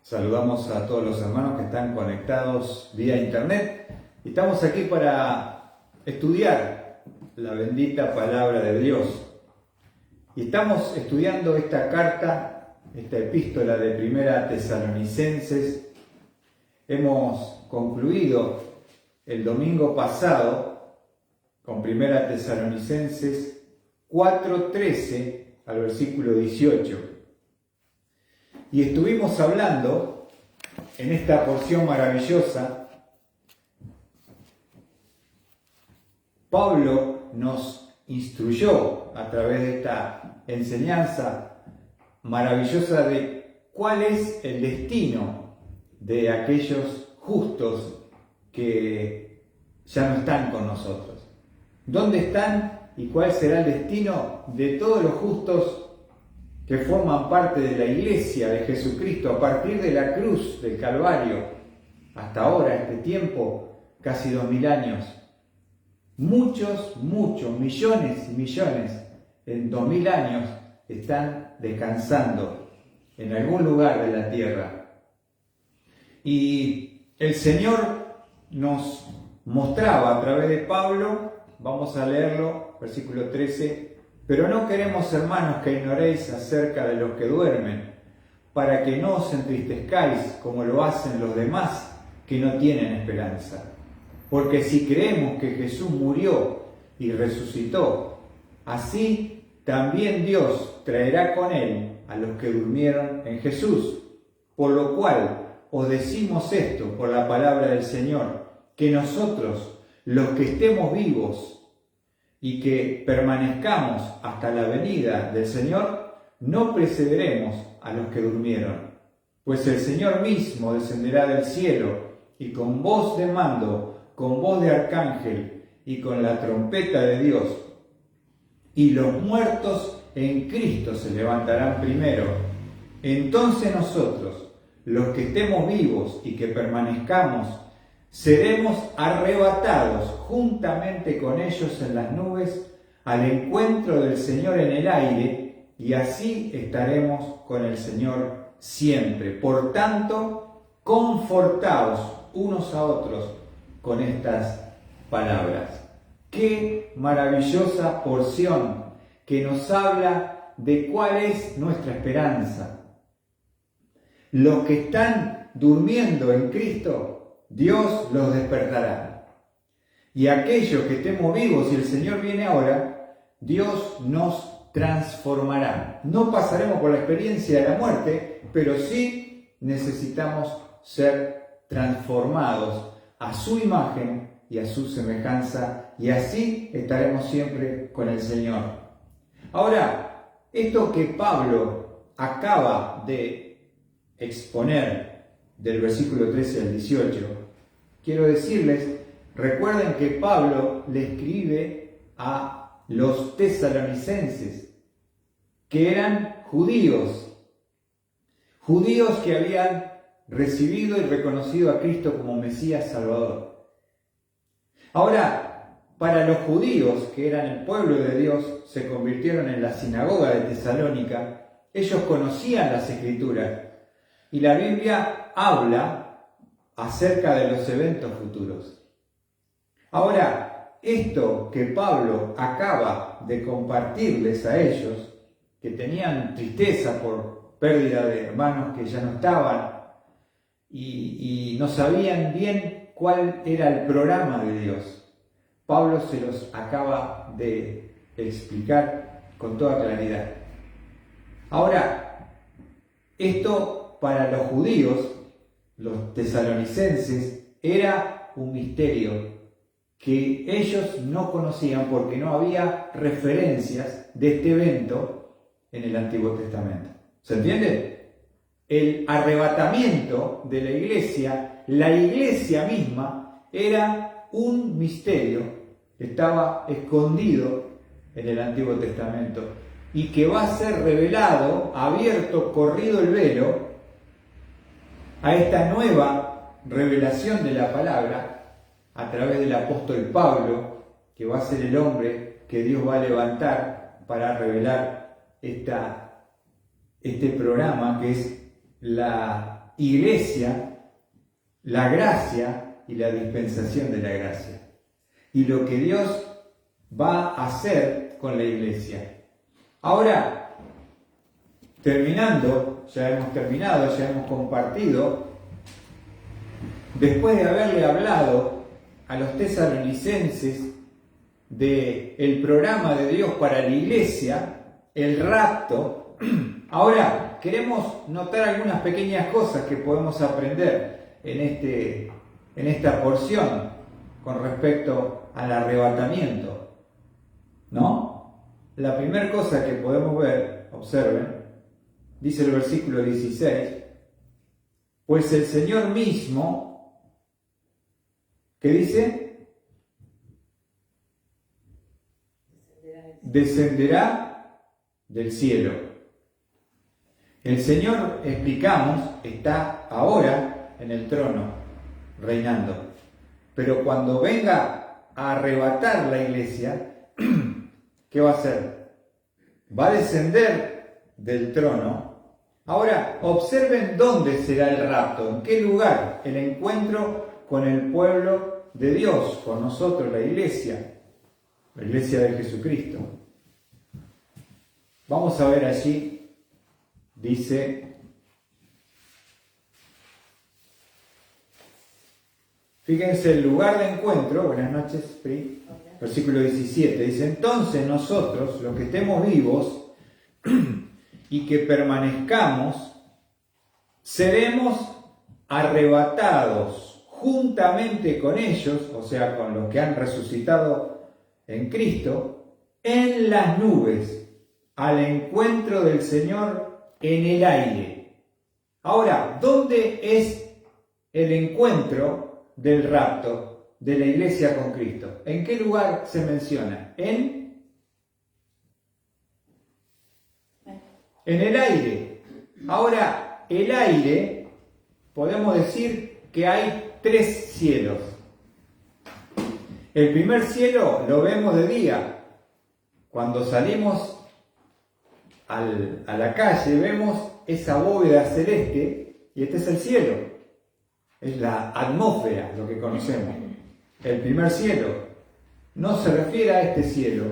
Saludamos a todos los hermanos que están conectados vía internet. Estamos aquí para estudiar la bendita palabra de Dios. Y estamos estudiando esta carta, esta epístola de Primera Tesalonicenses. Hemos concluido el domingo pasado con Primera Tesalonicenses 4:13 al versículo 18. Y estuvimos hablando en esta porción maravillosa. Pablo nos instruyó a través de esta enseñanza maravillosa de cuál es el destino de aquellos justos que ya no están con nosotros. ¿Dónde están y cuál será el destino de todos los justos que forman parte de la iglesia de Jesucristo a partir de la cruz del Calvario hasta ahora, este tiempo, casi 2000 años? Muchos, millones y millones en 2000 años están descansando en algún lugar de la tierra. Y el Señor nos mostraba a través de Pablo, vamos a leerlo, versículo 13, pero no queremos, hermanos, que ignoréis acerca de los que duermen, para que no os entristezcáis como lo hacen los demás que no tienen esperanza. Porque si creemos que Jesús murió y resucitó, así también Dios traerá con él a los que durmieron en Jesús. Por lo cual os decimos esto por la palabra del Señor, que nosotros, los que estemos vivos y que permanezcamos hasta la venida del Señor, no precederemos a los que durmieron. Pues el Señor mismo descenderá del cielo, y con voz de mando, con voz de arcángel, y con la trompeta de Dios, y los muertos en Cristo se levantarán primero. Entonces nosotros, los que estemos vivos y que permanezcamos, seremos arrebatados juntamente con ellos en las nubes al encuentro del Señor en el aire, y así estaremos con el Señor siempre. Por tanto, confortaos unos a otros con estas palabras. Qué maravillosa porción que nos habla de cuál es nuestra esperanza. Los que están durmiendo en Cristo, Dios los despertará. Y aquellos que estemos vivos y el Señor viene ahora, Dios nos transformará. No pasaremos por la experiencia de la muerte, pero sí necesitamos ser transformados a su imagen y a su semejanza, y así estaremos siempre con el Señor. Ahora, esto que Pablo acaba de exponer del versículo 13 al 18, quiero decirles, recuerden que Pablo le escribe a los tesalonicenses, que eran judíos que habían recibido y reconocido a Cristo como Mesías Salvador. Ahora, para los judíos, que eran el pueblo de Dios, se convirtieron en la sinagoga de Tesalónica, ellos conocían las Escrituras, y la Biblia habla acerca de los eventos futuros. Ahora, esto que Pablo acaba de compartirles a ellos, que tenían tristeza por pérdida de hermanos que ya no estaban y no sabían bien cuál era el programa de Dios, Pablo se los acaba de explicar con toda claridad. Ahora, esto para los judíos, los tesalonicenses, era un misterio que ellos no conocían porque no había referencias de este evento en el Antiguo Testamento. ¿Se entiende? El arrebatamiento de la iglesia misma, era un misterio que estaba escondido en el Antiguo Testamento y que va a ser revelado, abierto, corrido el velo, a esta nueva revelación de la palabra a través del apóstol Pablo, que va a ser el hombre que Dios va a levantar para revelar este programa, que es la iglesia, la gracia y la dispensación de la gracia. Y lo que Dios va a hacer con la iglesia. Ahora, terminando, ya hemos compartido, después de haberle hablado a los tesalonicenses del programa de Dios para la iglesia, el rapto, ahora queremos notar algunas pequeñas cosas que podemos aprender en esta porción con respecto al arrebatamiento, ¿no? La primera cosa que podemos ver, observen, dice el versículo 16, pues el Señor mismo, ¿qué dice? Descenderá del cielo. El Señor, explicamos, está ahora en el trono, reinando. Pero cuando venga a arrebatar la iglesia, ¿qué va a hacer? Va a descender del trono. Ahora, observen dónde será el rapto, en qué lugar, el encuentro con el pueblo de Dios, con nosotros, la iglesia de Jesucristo. Vamos a ver allí, dice, fíjense el lugar de encuentro, buenas noches, Pri, versículo 17, dice, entonces nosotros, los que estemos vivos y que permanezcamos, seremos arrebatados juntamente con ellos, o sea, con los que han resucitado en Cristo, en las nubes, al encuentro del Señor en el aire. Ahora, ¿dónde es el encuentro del rapto de la iglesia con Cristo? ¿En qué lugar se menciona? En el aire. Ahora, el aire, podemos decir que hay 3 cielos. El primer cielo lo vemos de día. Cuando salimos a la calle vemos esa bóveda celeste y este es el cielo. Es la atmósfera, lo que conocemos. El primer cielo no se refiere a este cielo.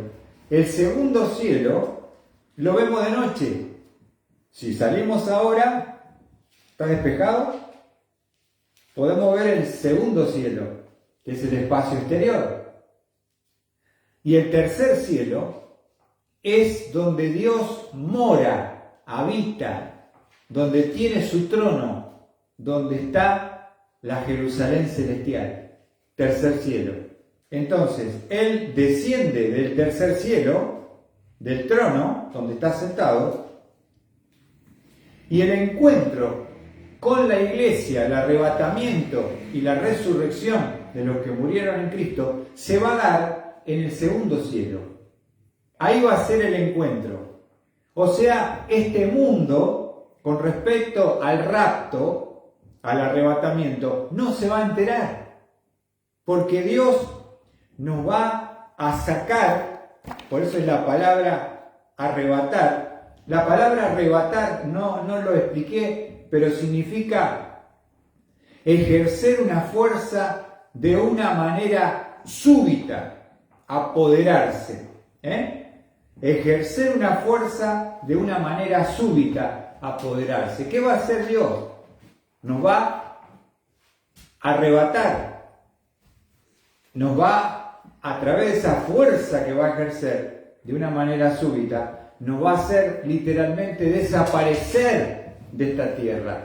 El segundo cielo lo vemos de noche. Si salimos ahora, está despejado, podemos ver el segundo cielo, que es el espacio exterior. Y el tercer cielo es donde Dios mora, habita, donde tiene su trono, donde está la Jerusalén celestial. Tercer cielo. Entonces, Él desciende del tercer cielo, del trono, donde está sentado, y el encuentro con la iglesia, el arrebatamiento y la resurrección de los que murieron en Cristo, se va a dar en el segundo cielo. Ahí va a ser el encuentro. O sea, este mundo, con respecto al rapto, al arrebatamiento, no se va a enterar. Porque Dios nos va a sacar, por eso es la palabra arrebatar. La palabra arrebatar no lo expliqué, pero significa ejercer una fuerza de una manera súbita, apoderarse. Ejercer una fuerza de una manera súbita, apoderarse. ¿Qué va a hacer Dios? Nos va a arrebatar. Nos va, a través de esa fuerza que va a ejercer de una manera súbita, nos va a hacer literalmente desaparecer de esta tierra.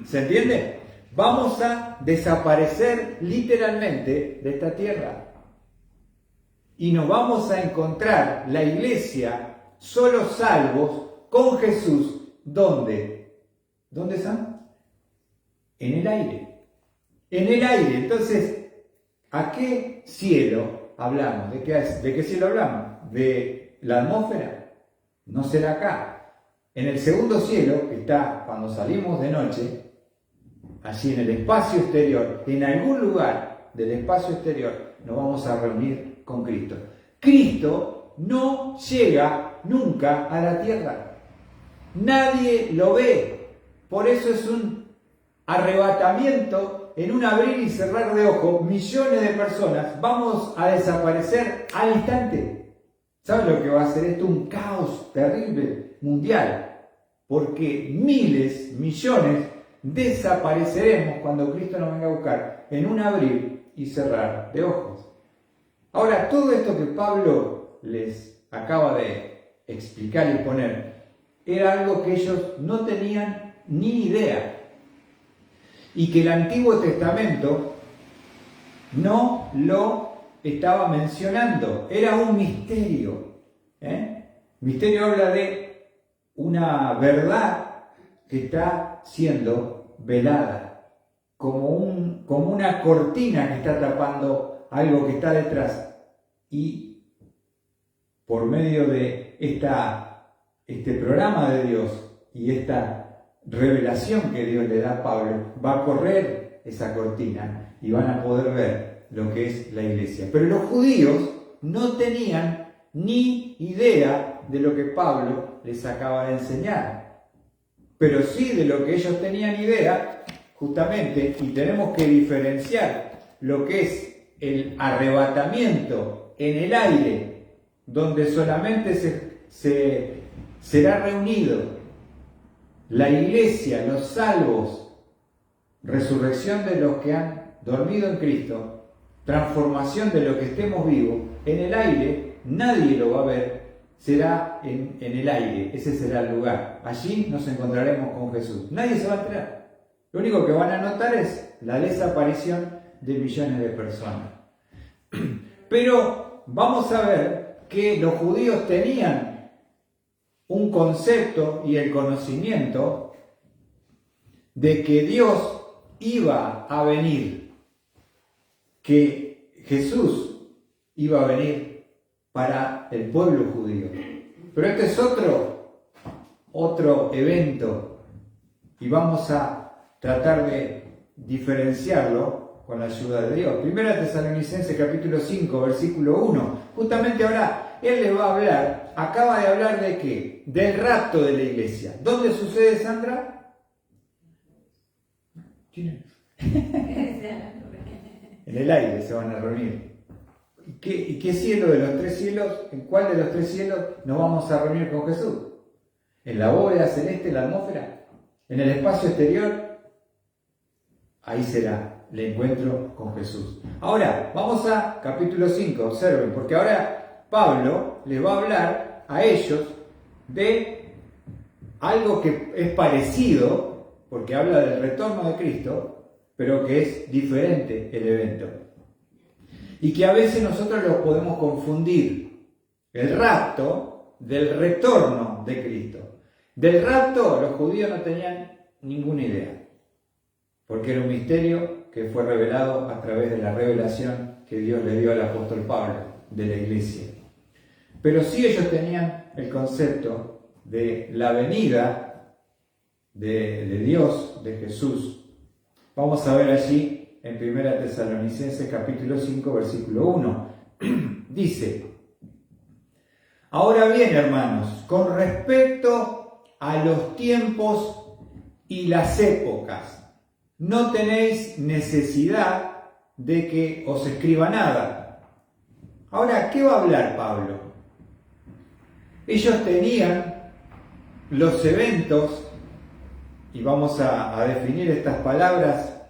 ¿Se entiende? Vamos a desaparecer literalmente de esta tierra. Y nos vamos a encontrar la iglesia, solo salvos, con Jesús. ¿Dónde? ¿Dónde están? En el aire. En el aire. Entonces, ¿a qué cielo hablamos? ¿De qué cielo hablamos? ¿De la atmósfera? No será acá. En el segundo cielo, que está cuando salimos de noche, allí en el espacio exterior, en algún lugar del espacio exterior, nos vamos a reunir con Cristo. Cristo no llega nunca a la tierra. Nadie lo ve. Por eso es un arrebatamiento, en un abrir y cerrar de ojos, millones de personas vamos a desaparecer al instante. ¿Sabes lo que va a hacer esto? Un caos terrible mundial, porque miles, millones desapareceremos cuando Cristo nos venga a buscar en un abrir y cerrar de ojos. Ahora, todo esto que Pablo les acaba de explicar y exponer era algo que ellos no tenían ni idea, y que el Antiguo Testamento no lo estaba mencionando. Era un misterio. Misterio habla de una verdad que está siendo velada, como una cortina que está tapando algo que está detrás. Y por medio de este programa de Dios y esta revelación que Dios le da a Pablo, va a correr esa cortina y van a poder ver lo que es la iglesia. Pero los judíos no tenían ni idea de lo que Pablo les acaba de enseñar, pero sí de lo que ellos tenían idea, justamente, y tenemos que diferenciar lo que es el arrebatamiento en el aire, donde solamente será reunido la iglesia, los salvos, resurrección de los que han dormido en Cristo, transformación de los que estemos vivos. En el aire nadie lo va a ver, será en el aire, ese será el lugar. Allí nos encontraremos con Jesús. Nadie se va a enterar. Lo único que van a notar es la desaparición de millones de personas. Pero vamos a ver que los judíos tenían un concepto y el conocimiento de que Dios iba a venir, que Jesús iba a venir para el pueblo judío. Pero este es otro evento, y vamos a tratar de diferenciarlo con la ayuda de Dios. Primera Tesalonicenses capítulo 5, versículo 1. Justamente ahora él le va a hablar, acaba de hablar de ¿qué? Del rapto de la iglesia. ¿Dónde sucede, Sandra? En el aire se van a reunir. ¿Y qué cielo de los tres cielos? ¿En cuál de los tres cielos nos vamos a reunir con Jesús? ¿En la bóveda celeste, la atmósfera? ¿En el espacio exterior? Ahí será el encuentro con Jesús. Ahora, vamos a capítulo 5, observen, porque ahora Pablo les va a hablar a ellos de algo que es parecido, porque habla del retorno de Cristo, pero que es diferente el evento. Y que a veces nosotros lo podemos confundir. El rapto del retorno de Cristo. Del rapto los judíos no tenían ninguna idea, porque era un misterio que fue revelado a través de la revelación que Dios le dio al apóstol Pablo de la iglesia. Pero sí ellos tenían el concepto de la venida de Dios, de Jesús. Vamos a ver allí en 1 Tesalonicenses capítulo 5, versículo 1. Dice: ahora bien, hermanos, con respecto a los tiempos y las épocas, no tenéis necesidad de que os escriba nada. Ahora, ¿qué va a hablar Pablo? Ellos tenían los eventos, y vamos a definir estas palabras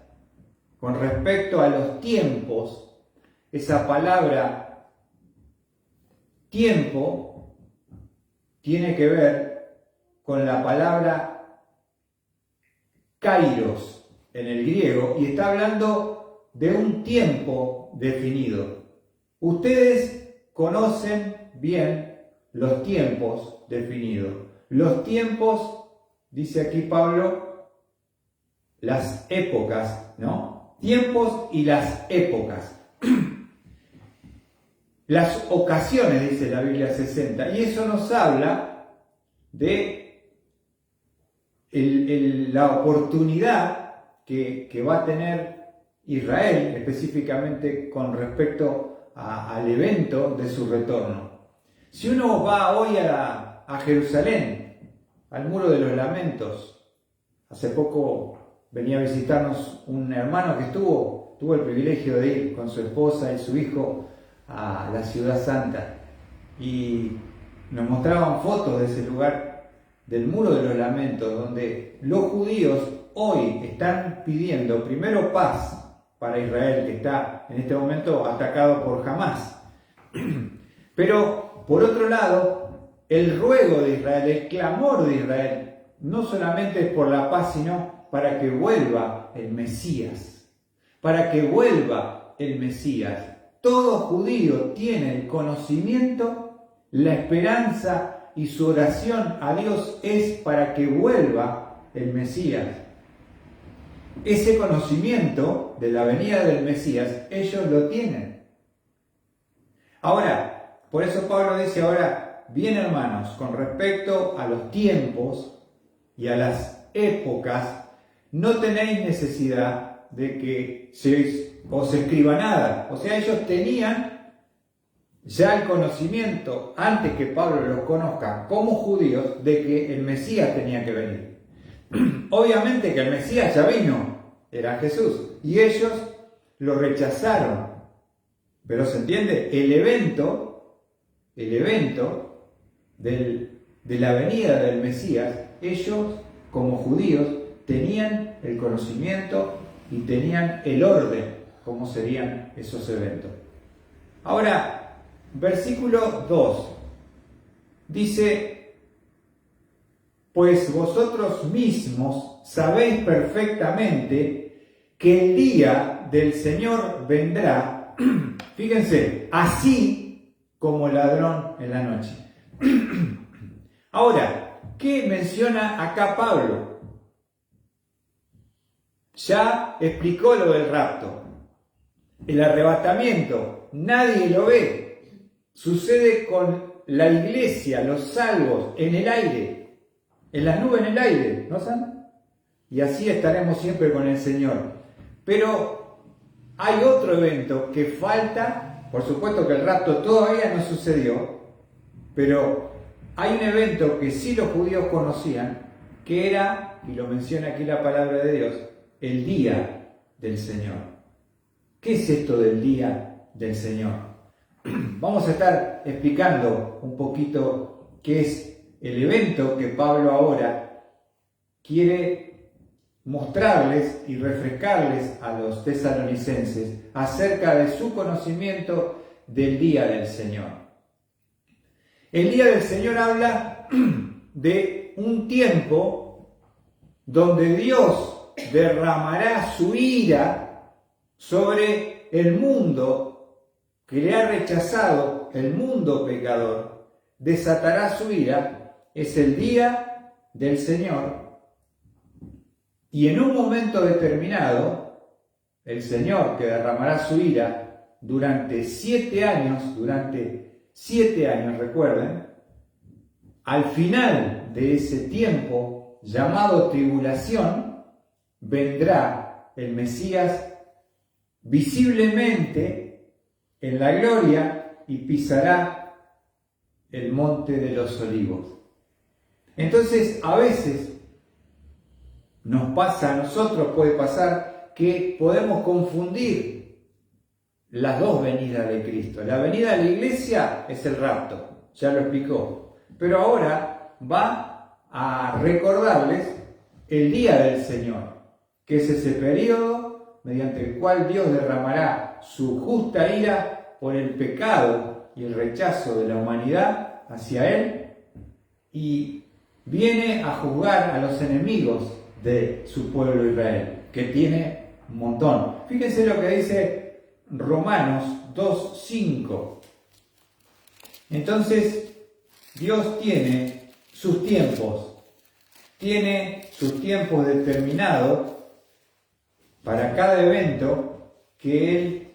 con respecto a los tiempos. Esa palabra tiempo tiene que ver con la palabra kairos en el griego, y está hablando de un tiempo definido. Ustedes conocen bien los tiempos definidos. Los tiempos, dice aquí Pablo, las épocas, ¿no? Tiempos y las épocas. Las ocasiones, dice la Biblia 60, y eso nos habla de la oportunidad que va a tener Israel, específicamente con respecto al evento de su retorno. Si uno va hoy a Jerusalén, al Muro de los Lamentos, hace poco venía a visitarnos un hermano que tuvo el privilegio de ir con su esposa y su hijo a la Ciudad Santa. Y nos mostraban fotos de ese lugar, del Muro de los Lamentos, donde los judíos hoy están pidiendo primero paz para Israel, que está en este momento atacado por Hamás. Pero, por otro lado, el ruego de Israel, el clamor de Israel, no solamente es por la paz, sino para que vuelva el Mesías. Para que vuelva el Mesías. Todo judío tiene el conocimiento, la esperanza y su oración a Dios es para que vuelva el Mesías. Ese conocimiento de la venida del Mesías, ellos lo tienen. Ahora, por eso Pablo dice ahora, bien hermanos, con respecto a los tiempos y a las épocas, no tenéis necesidad de que os escriba nada. O sea, ellos tenían ya el conocimiento, antes que Pablo los conozca como judíos, de que el Mesías tenía que venir. Obviamente que el Mesías ya vino, era Jesús, y ellos lo rechazaron. Pero se entiende, el evento de la venida del Mesías, ellos como judíos tenían el conocimiento y tenían el orden, cómo serían esos eventos. Ahora, versículo 2 dice: pues vosotros mismos sabéis perfectamente que el día del Señor vendrá, fíjense, así como ladrón en la noche. Ahora, ¿qué menciona acá Pablo? Ya explicó lo del rapto, el arrebatamiento, nadie lo ve. Sucede con la iglesia, los salvos, en el aire, en las nubes en el aire, ¿no saben? Y así estaremos siempre con el Señor. Pero hay otro evento que falta, por supuesto que el rapto todavía no sucedió, pero hay un evento que sí los judíos conocían, que era, y lo menciona aquí la palabra de Dios, el día del Señor. ¿Qué es esto del día del Señor? Vamos a estar explicando un poquito qué es el evento que Pablo ahora quiere mostrarles y refrescarles a los tesalonicenses acerca de su conocimiento del día del Señor. El día del Señor habla de un tiempo donde Dios derramará su ira sobre el mundo que le ha rechazado, el mundo pecador, desatará su ira, es el día del Señor. Y en un momento determinado, el Señor, que derramará su ira durante 7 años, recuerden, al final de ese tiempo llamado tribulación, vendrá el Mesías visiblemente en la gloria y pisará el monte de los olivos. Entonces, a veces nos pasa, a nosotros puede pasar, que podemos confundir las dos venidas de Cristo. La venida de la iglesia es el rapto, ya lo explicó. Pero ahora va a recordarles el día del Señor, que es ese periodo mediante el cual Dios derramará su justa ira por el pecado y el rechazo de la humanidad hacia Él, y viene a juzgar a los enemigos de su pueblo Israel, que tiene un montón. Fíjense lo que dice Romanos 2:5. Entonces, Dios tiene sus tiempos determinados para cada evento que Él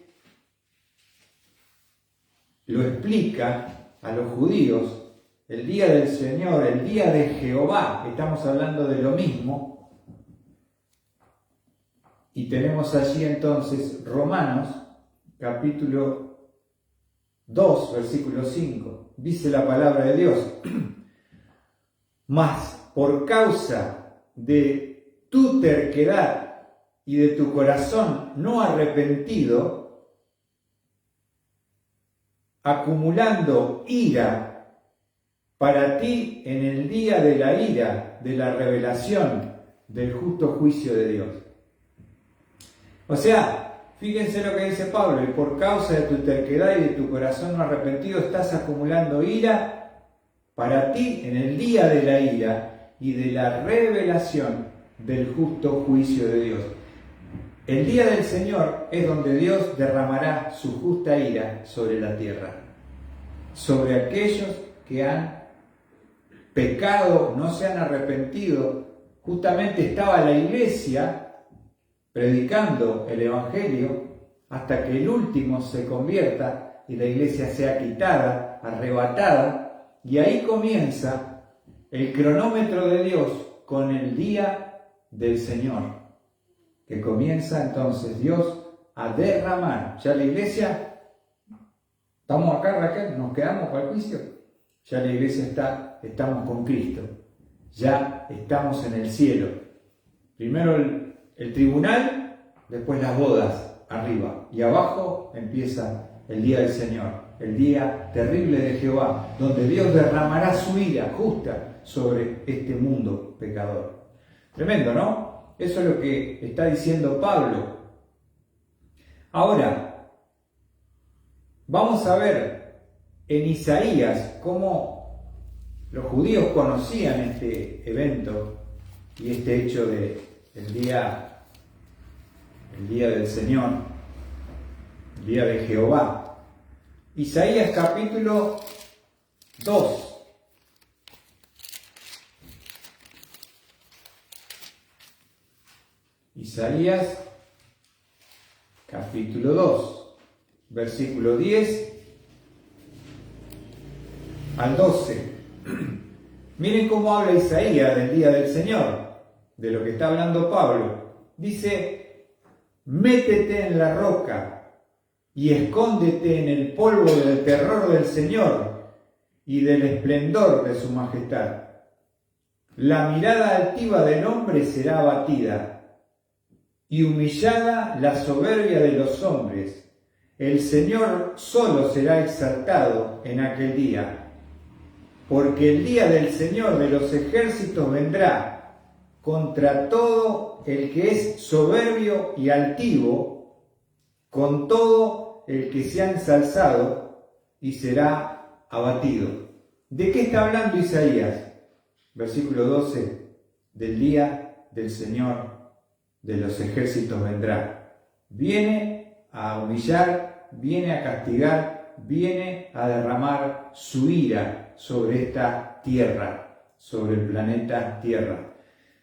lo explica a los judíos. El día del Señor, el día de Jehová, estamos hablando de lo mismo. Y tenemos allí entonces Romanos capítulo 2, versículo 5. Dice la palabra de Dios: mas por causa de tu terquedad y de tu corazón no arrepentido, acumulando ira para ti en el día de la ira, de la revelación, del justo juicio de Dios. O sea, fíjense lo que dice Pablo: y por causa de tu terquedad y de tu corazón no arrepentido estás acumulando ira para ti en el día de la ira y de la revelación del justo juicio de Dios. El día del Señor es donde Dios derramará su justa ira sobre la tierra, sobre aquellos que han pecado, no se han arrepentido. Justamente estaba la iglesia predicando el Evangelio hasta que el último se convierta y la iglesia sea quitada, arrebatada, y ahí comienza el cronómetro de Dios con el día del Señor, que comienza entonces Dios a derramar. Ya la iglesia, estamos acá, Raquel, nos quedamos para el juicio, ya la iglesia estamos con Cristo, ya estamos en el cielo. Primero el tribunal, después las bodas arriba, y abajo empieza el día del Señor, el día terrible de Jehová, donde Dios derramará su ira justa sobre este mundo pecador. Tremendo, ¿no? Eso es lo que está diciendo Pablo. Ahora, vamos a ver en Isaías cómo los judíos conocían este evento y este hecho del día del Señor, el día de Jehová. Isaías capítulo 2. Isaías capítulo 2, versículo 10 al 12. Miren cómo habla Isaías del día del Señor, de lo que está hablando Pablo. Dice: métete en la roca y escóndete en el polvo del terror del Señor y del esplendor de su majestad. La mirada altiva del hombre será abatida y humillada la soberbia de los hombres. El Señor solo será exaltado en aquel día, porque el día del Señor de los ejércitos vendrá contra todo el que es soberbio y altivo, con todo el que se ha ensalzado, y será abatido. ¿De qué está hablando Isaías? Versículo 12, del día del Señor de los ejércitos vendrá. Viene a humillar, viene a castigar, viene a derramar su ira sobre esta tierra, sobre el planeta Tierra.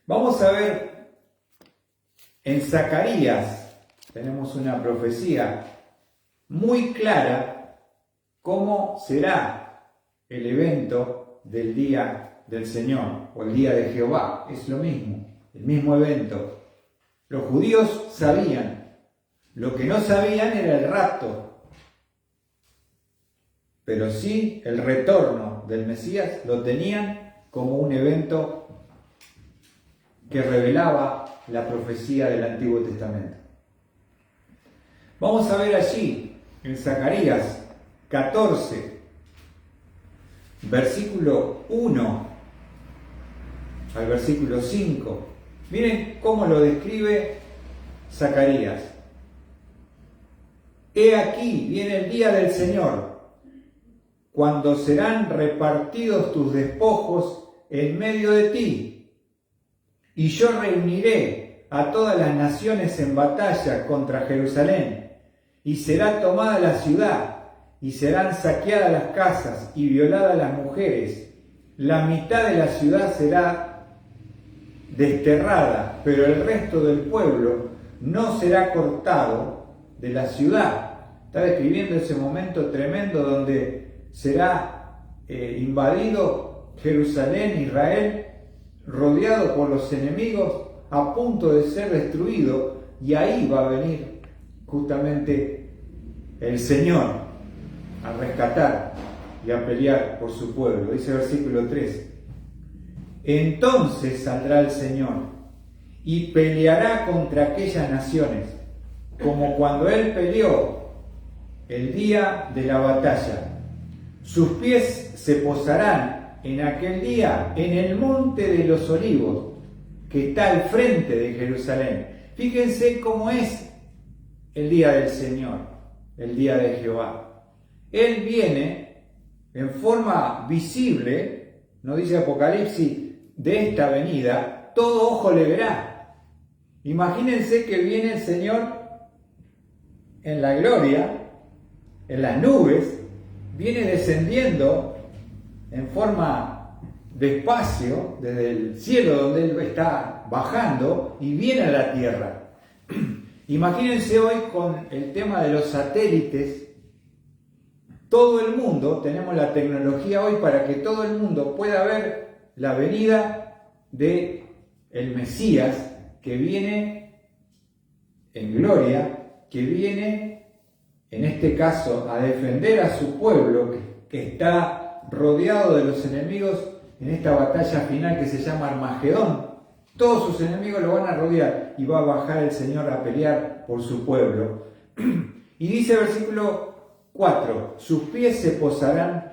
Vamos a ver en Zacarías, tenemos una profecía muy clara cómo será el evento del día del Señor o el día de Jehová. Es lo mismo, el mismo evento. Los judíos sabían, lo que no sabían era el rapto, pero sí el retorno del Mesías lo tenían como un evento que revelaba la profecía del Antiguo Testamento. Vamos a ver allí, en Zacarías 14, versículo 1 al versículo 5. Miren cómo lo describe Zacarías. He aquí, viene el día del Señor, cuando serán repartidos tus despojos en medio de ti, y yo reuniré a todas las naciones en batalla contra Jerusalén, y será tomada la ciudad, y serán saqueadas las casas y violadas las mujeres. La mitad de la ciudad será desterrada, pero el resto del pueblo no será cortado de la ciudad. Está describiendo ese momento tremendo donde será invadido Jerusalén, Israel, rodeado por los enemigos, a punto de ser destruido, y ahí va a venir justamente el Señor a rescatar y a pelear por su pueblo. Dice el versículo 3: entonces saldrá el Señor y peleará contra aquellas naciones, como cuando él peleó el día de la batalla. Sus pies se posarán en aquel día en el monte de los olivos, que está al frente de Jerusalén. Fíjense cómo es el día del Señor, el día de Jehová. Él viene en forma visible, no dice Apocalipsis, de esta venida, todo ojo le verá. Imagínense que viene el Señor en la gloria, en las nubes, viene descendiendo en forma despacio desde el cielo donde Él está bajando y viene a la tierra. Imagínense hoy con el tema de los satélites, todo el mundo, tenemos la tecnología hoy para que todo el mundo pueda ver la venida de el Mesías que viene en gloria, que viene en este caso a defender a su pueblo que está rodeado de los enemigos en esta batalla final que se llama Armagedón. Todos sus enemigos lo van a rodear y va a bajar el Señor a pelear por su pueblo. Y dice versículo 4, sus pies se posarán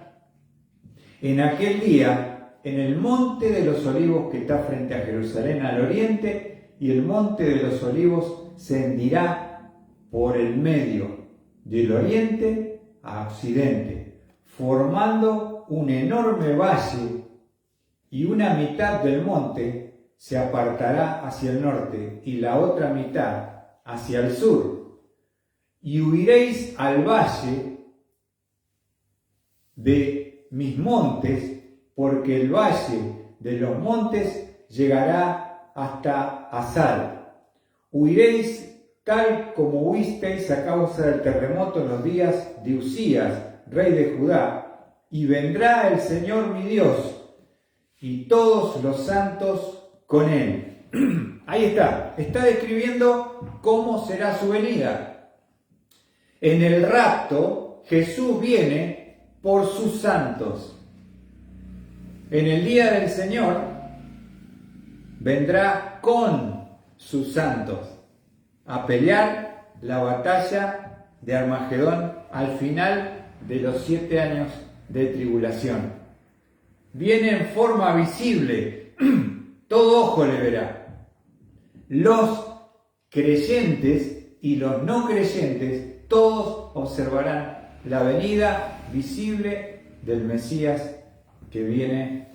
en aquel día en el monte de los olivos que está frente a Jerusalén al oriente, y el monte de los olivos se hendirá por el medio del oriente a occidente, formando un enorme valle, y una mitad del monte se apartará hacia el norte y la otra mitad hacia el sur. Y huiréis al valle de mis montes, porque el valle de los montes llegará hasta Asal. Huiréis tal como huisteis a causa del terremoto en los días de Usías, rey de Judá, y vendrá el Señor mi Dios y todos los santos con él. Ahí está describiendo cómo será su venida. En el rapto, Jesús viene por sus santos. En el día del Señor, vendrá con sus santos a pelear la batalla de Armagedón al final de los 7 años de tribulación. Viene en forma visible, todo ojo le verá. Los creyentes y los no creyentes, todos observarán la venida visible del Mesías que viene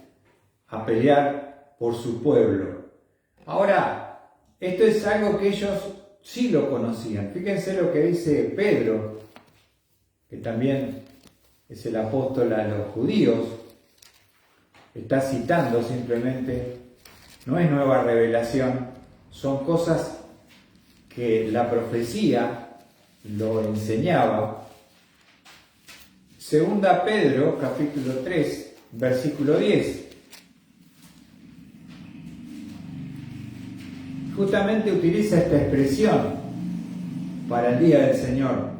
a pelear por su pueblo. Ahora, esto es algo que ellos sí lo conocían. Fíjense lo que dice Pedro, que también es el apóstol a los judíos. Está citando simplemente, no es nueva revelación, son cosas que la profecía lo enseñaba. Segunda Pedro, capítulo 3, versículo 10. Justamente utiliza esta expresión para el día del Señor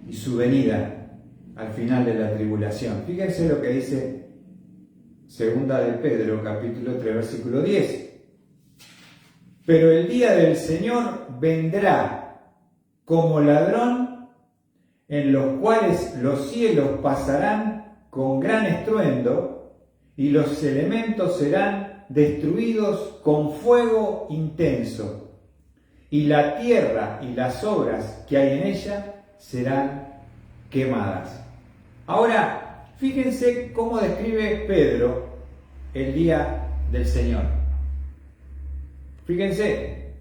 y su venida al final de la tribulación. Fíjense lo que dice Segunda de Pedro, capítulo 3, versículo 10. Pero el día del Señor vendrá como ladrón, en los cuales los cielos pasarán con gran estruendo y los elementos serán destruidos con fuego intenso, y la tierra y las obras que hay en ella serán quemadas. Ahora, fíjense cómo describe Pedro el día del Señor. Fíjense,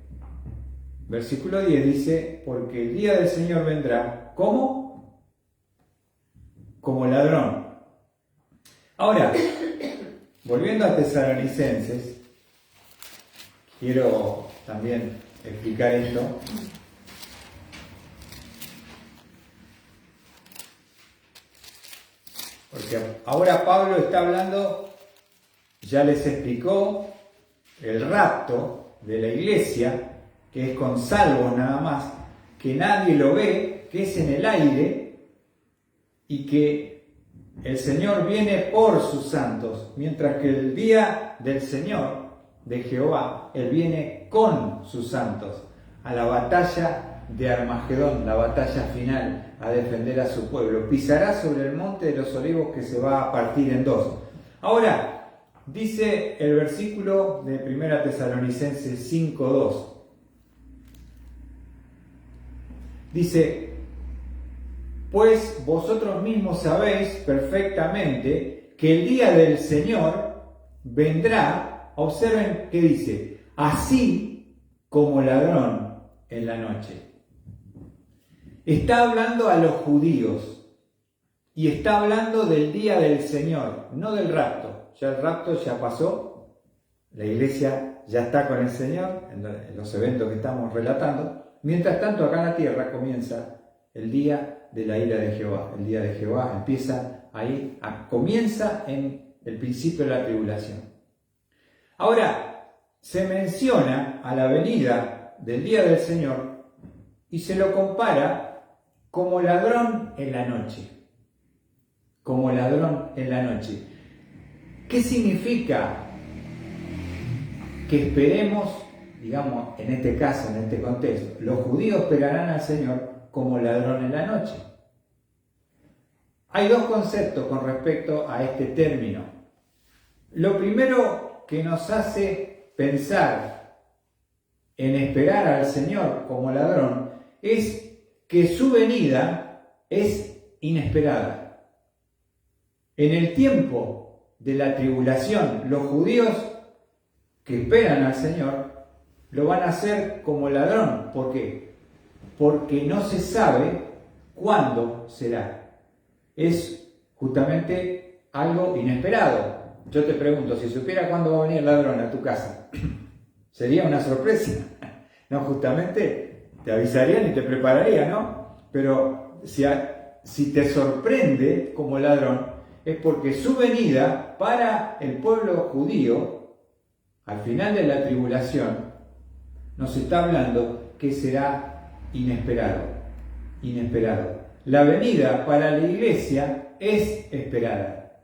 versículo 10 dice, porque el día del Señor vendrá, ¿cómo? Como ladrón. Ahora, volviendo a Tesalonicenses, quiero también explicar esto. Porque ahora Pablo está hablando, ya les explicó el rapto de la iglesia, que es con salvos nada más, que nadie lo ve, que es en el aire, y que el Señor viene por sus santos, mientras que el día del Señor, de Jehová, Él viene con sus santos a la batalla de Armagedón, la batalla final, a defender a su pueblo. Pisará sobre el monte de los olivos que se va a partir en dos. Ahora, dice el versículo de 1 Tesalonicenses 5:2. Dice: pues vosotros mismos sabéis perfectamente que el día del Señor vendrá, observen qué dice, así como ladrón en la noche. Está hablando a los judíos y está hablando del día del Señor, no del rapto. Ya el rapto ya pasó, la iglesia ya está con el Señor en los eventos que estamos relatando. Mientras tanto, acá en la tierra comienza el día de la ira de Jehová. El día de Jehová empieza ahí, comienza en el principio de la tribulación. Ahora, se menciona a la venida del día del Señor y se lo compara como ladrón en la noche. Como ladrón en la noche. ¿Qué significa que esperemos, digamos, en este caso, en este contexto, los judíos esperarán al Señor como ladrón en la noche? Hay dos conceptos con respecto a este término. Lo primero que nos hace pensar en esperar al Señor como ladrón es que su venida es inesperada. En el tiempo de la tribulación, los judíos que esperan al Señor lo van a hacer como ladrón. ¿Por qué? Porque no se sabe cuándo será. Es justamente algo inesperado. Yo te pregunto, si supiera cuándo va a venir el ladrón a tu casa, sería una sorpresa. No, justamente te avisarían y te prepararían, ¿no? Pero si te sorprende como ladrón, es porque su venida para el pueblo judío, al final de la tribulación, nos está hablando que será inesperado. Inesperado. La venida para la iglesia es esperada.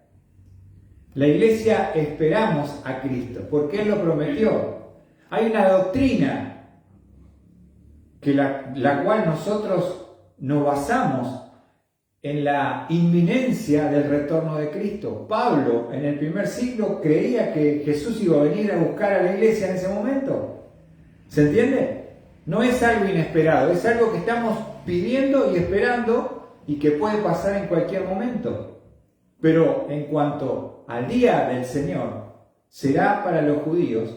La iglesia esperamos a Cristo, porque Él lo prometió. Hay una doctrina que la cual nosotros nos basamos en la inminencia del retorno de Cristo. Pablo, en el primer siglo, creía que Jesús iba a venir a buscar a la iglesia en ese momento. ¿Se entiende? No es algo inesperado, es algo que estamos pidiendo y esperando y que puede pasar en cualquier momento. Pero en cuanto al día del Señor, será para los judíos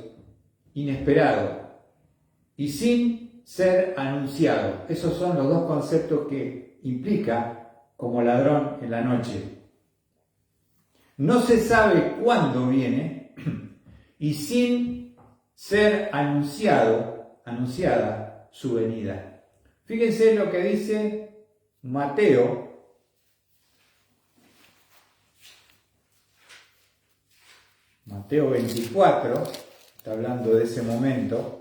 inesperado y sin ser anunciado. Esos son los dos conceptos que implica como ladrón en la noche. No se sabe cuándo viene y sin ser anunciada su venida. Fíjense lo que dice Mateo 24, está hablando de ese momento.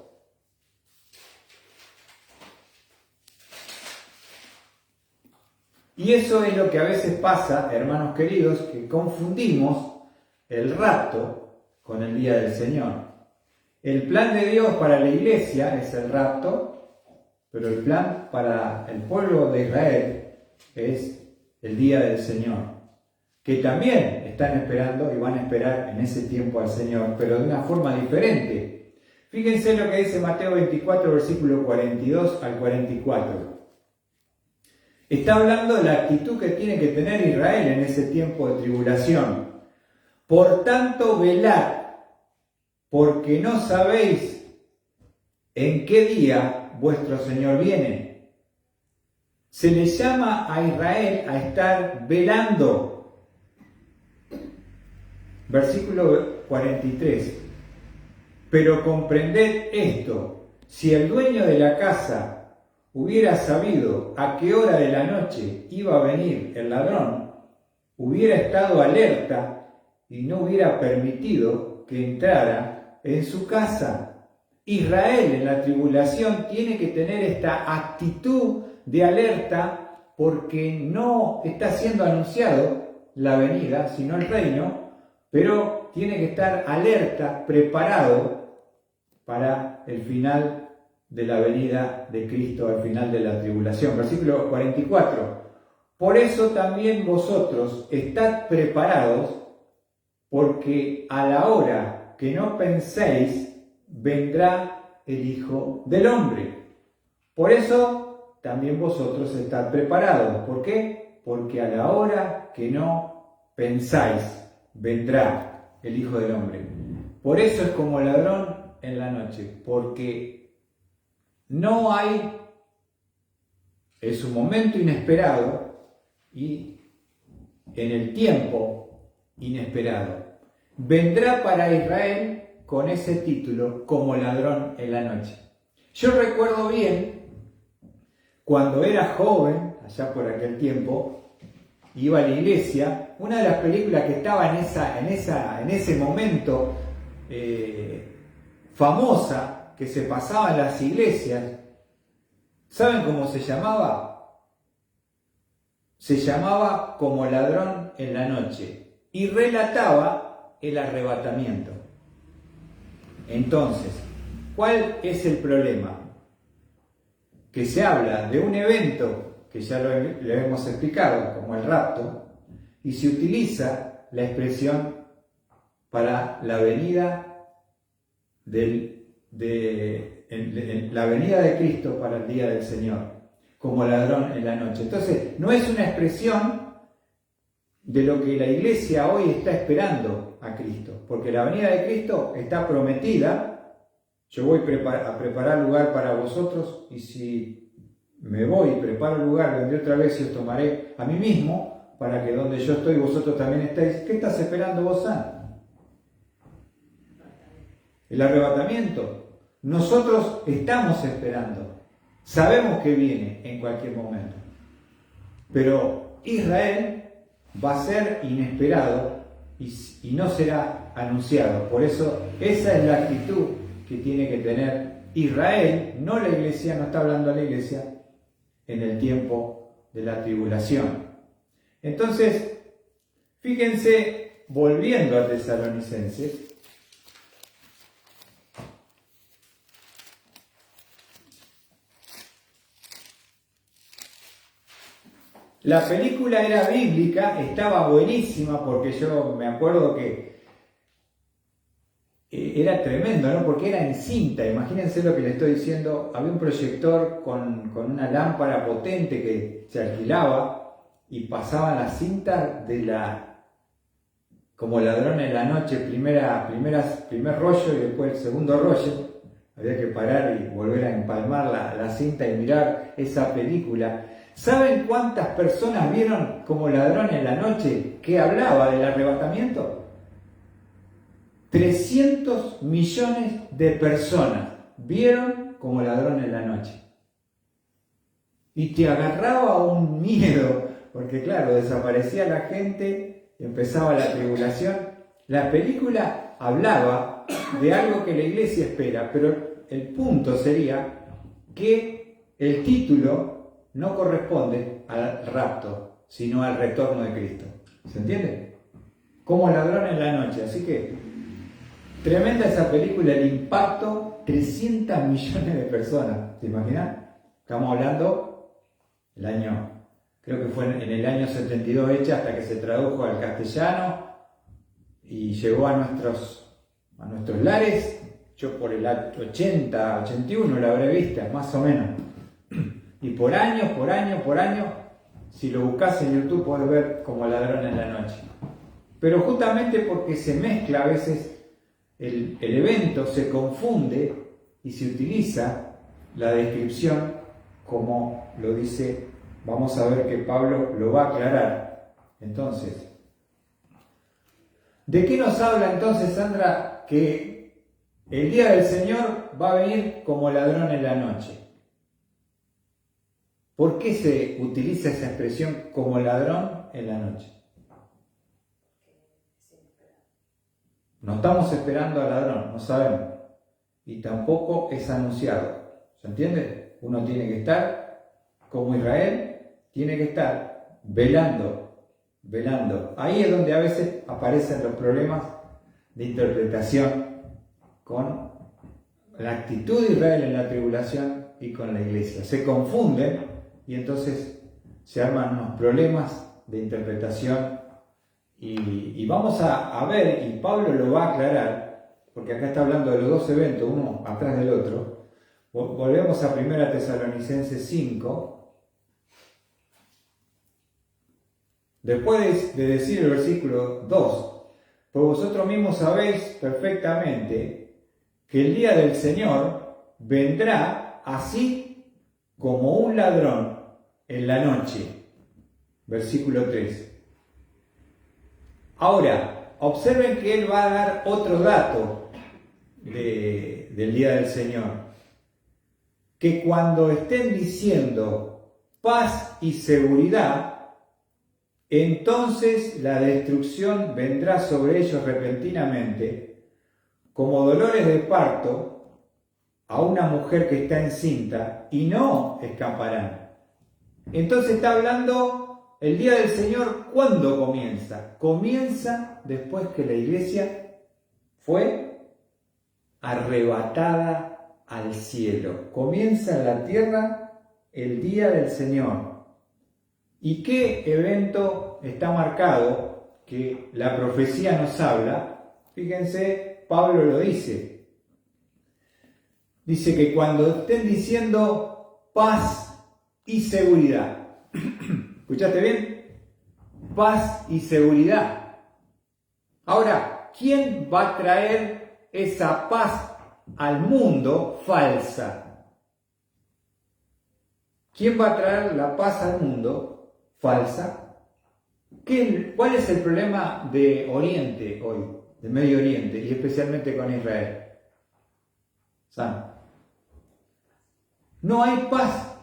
Y eso es lo que a veces pasa, hermanos queridos, que confundimos el rapto con el día del Señor. El plan de Dios para la iglesia es el rapto, pero el plan para el pueblo de Israel es el día del Señor, que también están esperando y van a esperar en ese tiempo al Señor, pero de una forma diferente. Fíjense lo que dice Mateo 24, versículo 42 al 44. Está hablando de la actitud que tiene que tener Israel en ese tiempo de tribulación. Por tanto, velad, porque no sabéis en qué día vuestro Señor viene. Se le llama a Israel a estar velando. Versículo 43. Pero comprended esto, si el dueño de la casa hubiera sabido a qué hora de la noche iba a venir el ladrón, hubiera estado alerta y no hubiera permitido que entrara en su casa. Israel en la tribulación tiene que tener esta actitud de alerta porque no está siendo anunciado la venida, sino el reino, pero tiene que estar alerta, preparado para el final de la venida de Cristo, al final de la tribulación. Versículo 44. Por eso también vosotros estad preparados, porque a la hora que no penséis, vendrá el Hijo del Hombre. Por eso también vosotros estad preparados. ¿Por qué? Porque a la hora que no pensáis, vendrá el Hijo del Hombre. Por eso es como ladrón en la noche, porque no hay, es un momento inesperado y en el tiempo inesperado. Vendrá para Israel con ese título como ladrón en la noche. Yo recuerdo bien, cuando era joven, allá por aquel tiempo, iba a la iglesia, una de las películas que estaba en ese momento famosa, que se pasaba en las iglesias, ¿saben cómo se llamaba? Se llamaba Como ladrón en la noche y relataba el arrebatamiento. Entonces, ¿cuál es el problema? Que se habla de un evento que ya lo hemos explicado, como el rapto, y se utiliza la expresión para la venida la venida de Cristo para el día del Señor, como ladrón en la noche. Entonces, no es una expresión de lo que la iglesia hoy está esperando a Cristo, porque la venida de Cristo está prometida. Yo voy a preparar lugar para vosotros, y si me voy y preparo lugar, vendré otra vez y os tomaré a mí mismo, para que donde yo estoy vosotros también estéis. ¿Qué estás esperando vos, San? El arrebatamiento. Nosotros estamos esperando. Sabemos que viene en cualquier momento. Pero Israel va a ser inesperado y no será anunciado. Por eso esa es la actitud que tiene que tener Israel, no la iglesia, no está hablando a la iglesia, en el tiempo de la tribulación. Entonces, fíjense, volviendo a Tesalonicenses, la película era bíblica, estaba buenísima, porque yo me acuerdo que era tremendo, ¿no? Porque era en cinta. Imagínense lo que le estoy diciendo. Había un proyector con una lámpara potente que se alquilaba y pasaban las cintas como ladrón en la noche, primer rollo y después el segundo rollo. Había que parar y volver a empalmar la cinta y mirar esa película. ¿Saben cuántas personas vieron Como ladrón en la noche que hablaba del arrebatamiento? 300 millones de personas vieron Como ladrón en la noche. Y te agarraba un miedo, porque claro, desaparecía la gente, empezaba la tribulación. La película hablaba de algo que la iglesia espera, pero el punto sería que el título no corresponde al rapto, sino al retorno de Cristo. ¿Se entiende? Como ladrón en la noche. Así que, tremenda esa película, el impacto, 300 millones de personas. ¿Se imaginan? Estamos hablando creo que fue en el año 72 hecha, hasta que se tradujo al castellano y llegó a nuestros lares. Yo por el 80, 81 la habré visto, más o menos. Y por años, si lo buscas en YouTube podés ver Como ladrón en la noche. Pero justamente porque se mezcla a veces el evento, se confunde y se utiliza la descripción como lo dice, vamos a ver que Pablo lo va a aclarar. Entonces, ¿de qué nos habla entonces, Sandra, que el día del Señor va a venir como ladrón en la noche? ¿Por qué se utiliza esa expresión como ladrón en la noche? No estamos esperando al ladrón, no sabemos. Y tampoco es anunciado. ¿Se entiende? Uno tiene que estar, como Israel, tiene que estar velando. Ahí es donde a veces aparecen los problemas de interpretación con la actitud de Israel en la tribulación y con la iglesia. Se confunden y entonces se arman unos problemas de interpretación y vamos a ver, y Pablo lo va a aclarar, porque acá está hablando de los dos eventos, uno atrás del otro. Volvemos a 1 Tesalonicenses 5. Después de decir el versículo 2, pues vosotros mismos sabéis perfectamente que el día del Señor vendrá así como un ladrón en la noche. Versículo 3. Ahora, observen que él va a dar otro dato del día del Señor. Que cuando estén diciendo paz y seguridad, entonces la destrucción vendrá sobre ellos repentinamente, como dolores de parto a una mujer que está encinta, y no escaparán. Entonces está hablando el día del Señor, ¿cuándo comienza? Comienza después que la iglesia fue arrebatada al cielo. Comienza en la tierra el día del Señor. ¿Y qué evento está marcado que la profecía nos habla? Fíjense, Pablo lo dice. Dice que cuando estén diciendo paz y seguridad. ¿Escuchaste bien? Paz y seguridad. Ahora, ¿quién va a traer esa paz al mundo falsa? ¿Quién va a traer la paz al mundo falsa? ¿Cuál es el problema de Oriente hoy, de Medio Oriente, y especialmente con Israel? No hay paz.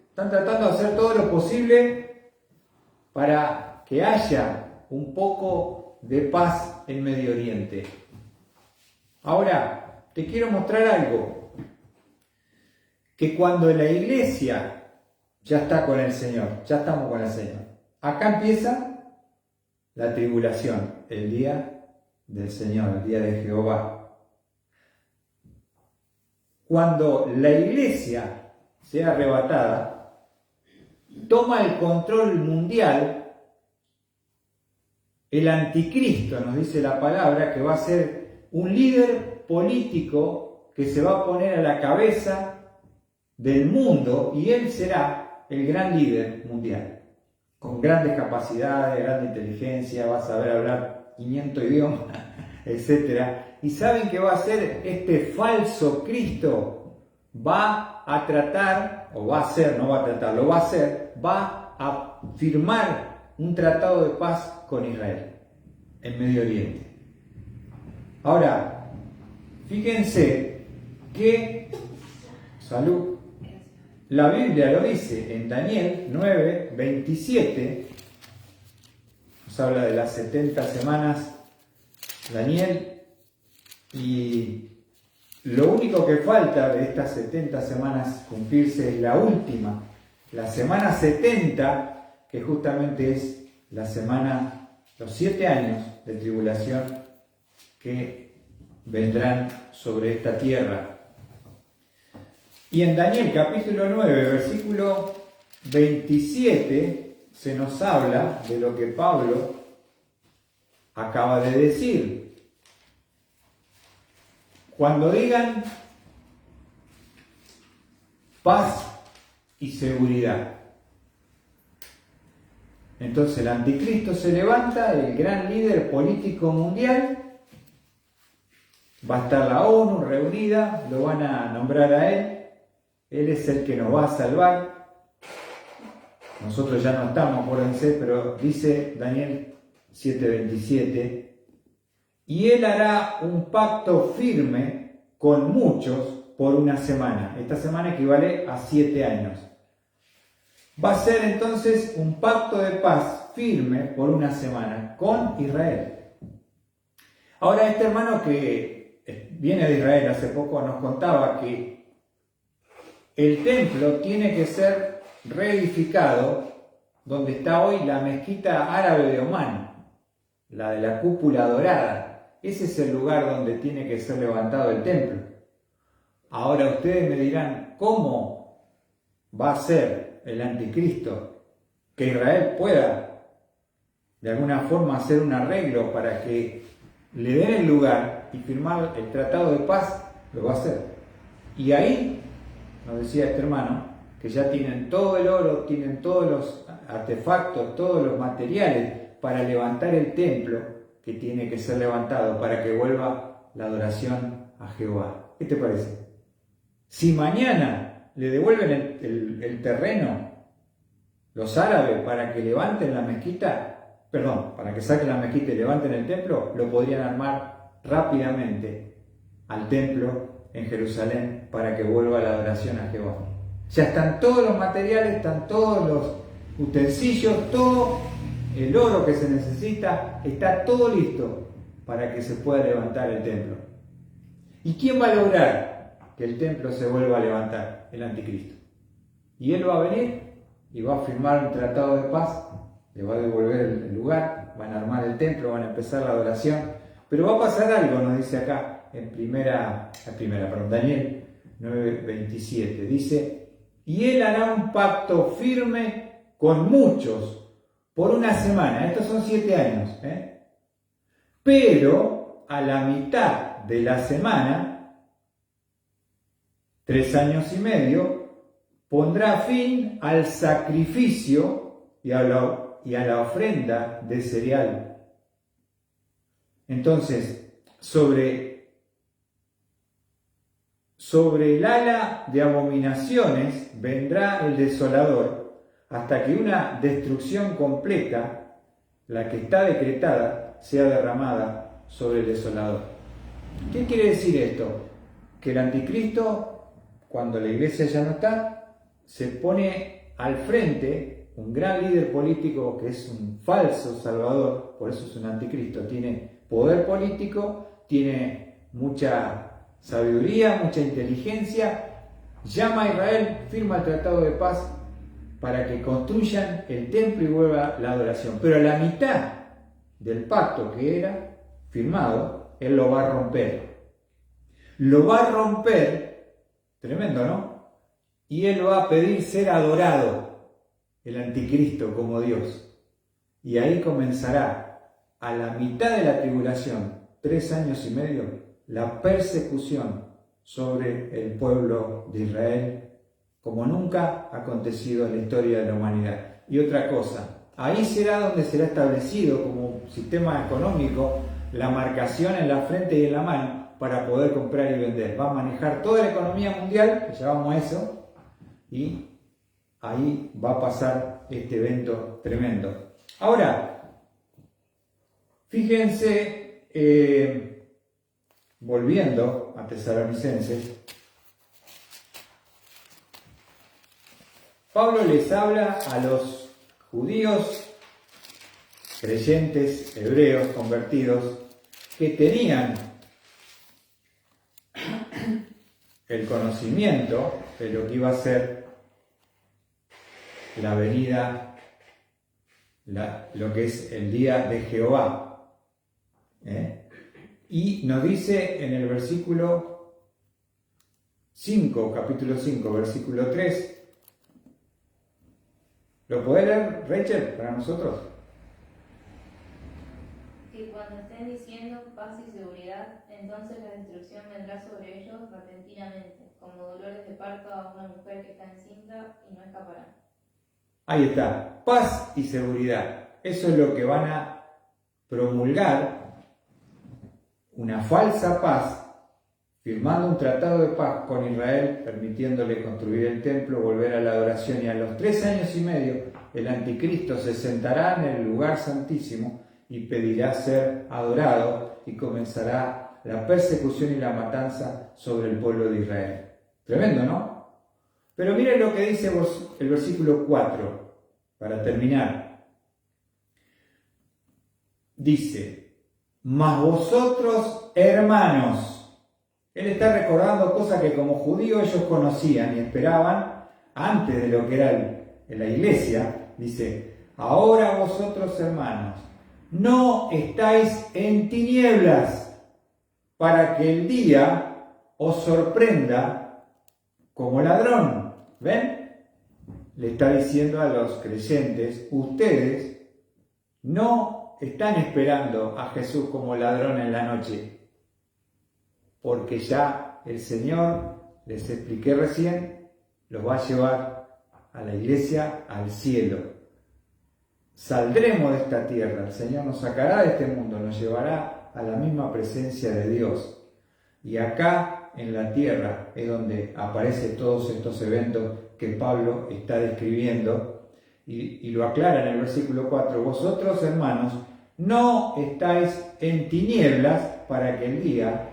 Están tratando de hacer todo lo posible para que haya un poco de paz en Medio Oriente. Ahora, te quiero mostrar algo. Que cuando la iglesia ya está con el Señor, ya estamos con el Señor. Acá empieza la tribulación, el día del Señor, el día de Jehová. Cuando la iglesia sea arrebatada, toma el control mundial, el anticristo, nos dice la palabra, que va a ser un líder político que se va a poner a la cabeza del mundo y él será el gran líder mundial, con grandes capacidades, grande inteligencia, va a saber hablar 500 idiomas, etc. Y saben que va a hacer este falso Cristo, va a tratar, o va a hacer, no va a tratar, lo va a hacer, va a firmar un tratado de paz con Israel, en Medio Oriente. Ahora, fíjense que, salud, la Biblia lo dice en Daniel 9, 27, nos habla de las 70 semanas, Daniel, y lo único que falta de estas 70 semanas cumplirse es la última, la semana 70, que justamente es la semana, los 7 años de tribulación que vendrán sobre esta tierra. Y en Daniel capítulo 9, versículo 27, se nos habla de lo que Pablo acaba de decir. Cuando digan paz y seguridad, entonces el anticristo se levanta, el gran líder político mundial, va a estar la ONU reunida, lo van a nombrar a él es el que nos va a salvar. Nosotros ya no estamos, acuérdense, pero dice Daniel 7:27, y él hará un pacto firme con muchos por una semana. Esta semana equivale a 7 años. Va a ser entonces un pacto de paz firme por una semana con Israel. Ahora, este hermano que viene de Israel hace poco nos contaba que el templo tiene que ser reedificado donde está hoy la mezquita árabe de Omán, la de la cúpula dorada. Ese es el lugar donde tiene que ser levantado el templo. Ahora ustedes me dirán, ¿cómo va a ser el anticristo que Israel pueda de alguna forma hacer un arreglo para que le den el lugar y firmar el tratado de paz? Lo va a hacer. Y ahí, nos decía este hermano, que ya tienen todo el oro, tienen todos los artefactos, todos los materiales para levantar el templo que tiene que ser levantado para que vuelva la adoración a Jehová. ¿Qué te parece? Si mañana le devuelven el terreno los árabes para que levanten la mezquita, para que saquen la mezquita y levanten el templo, lo podrían armar rápidamente al templo en Jerusalén para que vuelva la adoración a Jehová. Ya están todos los materiales, están todos los utensilios, todo el oro que se necesita, está todo listo para que se pueda levantar el templo. ¿Y quién va a lograr que el templo se vuelva a levantar? El anticristo. Y él va a venir y va a firmar un tratado de paz, le va a devolver el lugar, van a armar el templo, van a empezar la adoración. Pero va a pasar algo, nos dice acá en Daniel 9:27. Dice, y él hará un pacto firme con muchos por una semana. Estos son 7 años. Pero a la mitad de la semana, 3 años y medio, pondrá fin al sacrificio y a la ofrenda de cereal. Entonces, sobre el ala de abominaciones vendrá el desolador, hasta que una destrucción completa, la que está decretada, sea derramada sobre el desolador. ¿Qué quiere decir esto? Que el anticristo, cuando la iglesia ya no está, se pone al frente un gran líder político que es un falso salvador, por eso es un anticristo, tiene poder político, tiene mucha sabiduría, mucha inteligencia, llama a Israel, firma el tratado de paz para que construyan el templo y vuelva la adoración. Pero a la mitad del pacto que era firmado, él lo va a romper. Lo va a romper, tremendo, ¿no? Y él va a pedir ser adorado, el anticristo, como Dios. Y ahí comenzará, a la mitad de la tribulación, 3 años y medio, la persecución sobre el pueblo de Israel, como nunca ha acontecido en la historia de la humanidad. Y otra cosa, ahí será donde será establecido como sistema económico la marcación en la frente y en la mano para poder comprar y vender. Va a manejar toda la economía mundial, que llamamos eso, y ahí va a pasar este evento tremendo. Ahora, fíjense, volviendo a Tesalonicenses, Pablo les habla a los judíos, creyentes, hebreos, convertidos, que tenían el conocimiento de lo que iba a ser la venida, lo que es el día de Jehová. Y nos dice en el versículo 5, capítulo 5, versículo 3, ¿lo puede leer, Rachel, para nosotros? Que cuando estén diciendo paz y seguridad, entonces la destrucción vendrá sobre ellos repentinamente, como dolores de parto a una mujer que está encinta y no escapará. Ahí está, paz y seguridad. Eso es lo que van a promulgar, una falsa paz, firmando un tratado de paz con Israel, permitiéndole construir el templo, volver a la adoración, y a los 3 años y medio el anticristo se sentará en el lugar santísimo y pedirá ser adorado, y comenzará la persecución y la matanza sobre el pueblo de Israel. Tremendo, ¿no? Pero miren lo que dice el versículo 4, para terminar. Dice, mas vosotros, hermanos. Él está recordando cosas que como judíos ellos conocían y esperaban antes de lo que era la iglesia. Dice, ahora vosotros, hermanos, no estáis en tinieblas, para que el día os sorprenda como ladrón. ¿Ven? Le está diciendo a los creyentes, ustedes no están esperando a Jesús como ladrón en la noche, porque ya el Señor, les expliqué recién, los va a llevar a la iglesia, al cielo. Saldremos de esta tierra, el Señor nos sacará de este mundo, nos llevará a la misma presencia de Dios. Y acá en la tierra es donde aparecen todos estos eventos que Pablo está describiendo y lo aclara en el versículo 4. Vosotros, hermanos, no estáis en tinieblas para que el día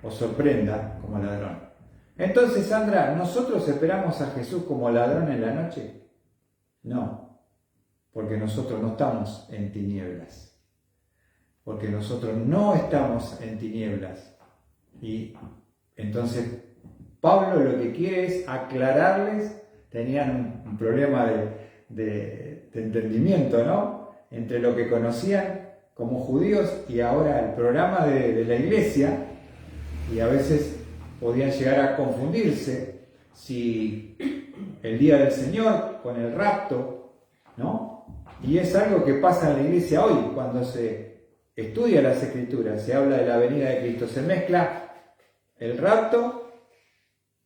os sorprenda como ladrón. Entonces, Sandra, ¿nosotros esperamos a Jesús como ladrón en la noche? No, porque nosotros no estamos en tinieblas. Porque nosotros no estamos en tinieblas. Y entonces Pablo lo que quiere es aclararles, tenían un problema de entendimiento, ¿no? Entre lo que conocían como judíos y ahora el programa de la iglesia, y a veces podían llegar a confundirse si el día del Señor con el rapto, ¿no? Y es algo que pasa en la iglesia hoy, cuando se estudia las Escrituras, se habla de la venida de Cristo, se mezcla el rapto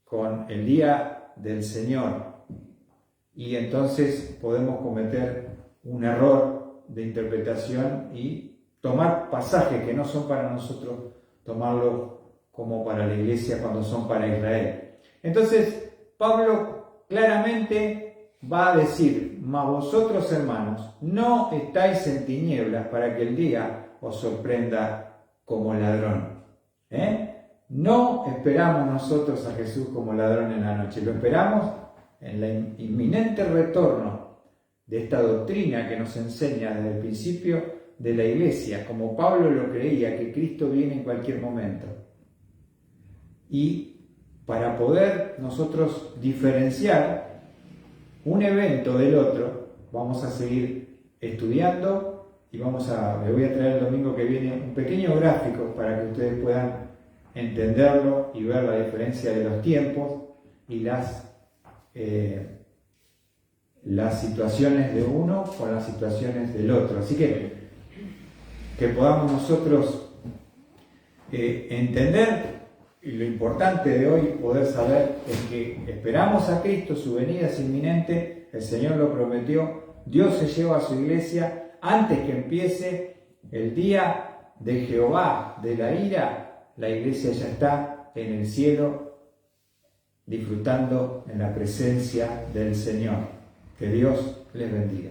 con el día del Señor. Y entonces podemos cometer un error de interpretación y tomar pasajes que no son para nosotros, tomarlos como para la iglesia cuando son para Israel. Entonces, Pablo claramente va a decir, mas vosotros, hermanos, no estáis en tinieblas para que el día os sorprenda como ladrón. No esperamos nosotros a Jesús como ladrón en la noche, lo esperamos en el inminente retorno de esta doctrina que nos enseña desde el principio de la iglesia, como Pablo lo creía, que Cristo viene en cualquier momento. Y para poder nosotros diferenciar un evento del otro, vamos a seguir estudiando y le voy a traer el domingo que viene un pequeño gráfico para que ustedes puedan entenderlo y ver la diferencia de los tiempos y las situaciones de uno con las situaciones del otro. Así que podamos nosotros entender, y lo importante de hoy poder saber es que esperamos a Cristo, su venida es inminente, el Señor lo prometió, Dios se lleva a su iglesia antes que empiece el día de Jehová, de la ira. La iglesia ya está en el cielo disfrutando en la presencia del Señor. Que Dios les bendiga.